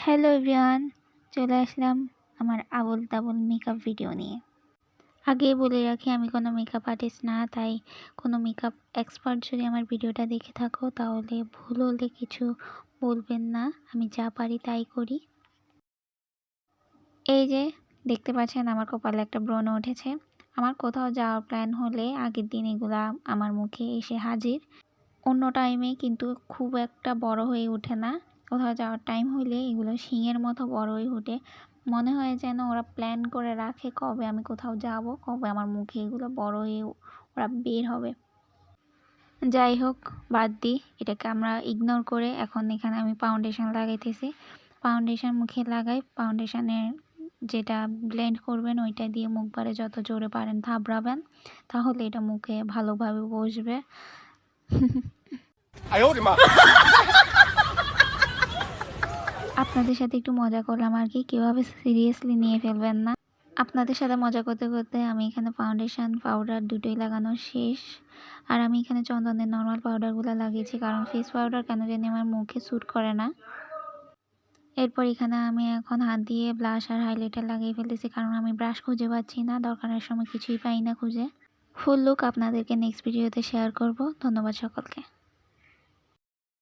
Hello everyone, চলে আসলাম আমার Abol Tabol makeup video নিয়ে। আগেই বলে রাখি, আমি কোনো মেকআপ আর্টিস্ট না, তাই কোনো মেকআপ এক্সপার্ট যদি আমার ভিডিওটা দেখে থাকো তাহলে ভুল হলে কিছু বলবেন না, আমি যা পারি তাই করি। এই যে দেখতে পাচ্ছেন আমার কপালে একটা ব্রণ উঠেছে। আমার কোথাও যাওয়ার প্ল্যান হলে আগের দিন এগুলা আমার মুখে এসে হাজির। অন্য টাইমে কিন্তু খুব একটা বড় হয়ে ওঠে না। কোথাও যাওয়ার টাইম হইলে এগুলো শিঙের মতো বড় হয়ে ওঠে। মনে হয় যেন ওরা প্ল্যান করে রাখে কবে আমি কোথাও যাব, কবে আমার মুখে এগুলো বড় হয়ে ওরা বের হবে। যাই হোক, বাদ দিই, এটাকে আমরা ইগনোর করে এখন এখানে আমি ফাউন্ডেশন লাগাইতেছি। ফাউন্ডেশন মুখে লাগাই, ফাউন্ডেশনের যেটা ব্লেন্ড করবেন ওইটা দিয়ে মুখবারে যত জোরে পারেন থাবড়াবেন, তাহলে এটা মুখে ভালোভাবে বসবে। আপনাদের সাথে একটু মজা করলাম আর কি, কীভাবে সিরিয়াসলি নিয়ে ফেলবেন না। আপনাদের সাথে মজা করতে করতে আমি এখানে ফাউন্ডেশন পাউডার দুটোই লাগানো শেষ। আর আমি এখানে চন্দনের নর্মাল পাউডারগুলো লাগিয়েছি, কারণ ফেস পাউডার কেন জানি আমার মুখে স্যুট করে না। এরপর এখানে আমি এখন হাত দিয়ে ব্লাশ আর হাইলাইটার লাগিয়ে ফেলতেছি, কারণ আমি ব্রাশ খুঁজে পাচ্ছি না, দরকারের সময় কিছুই পাই না খুঁজে। ফুল লুক আপনাদেরকে নেক্সট ভিডিওতে শেয়ার করব। ধন্যবাদ সকলকে।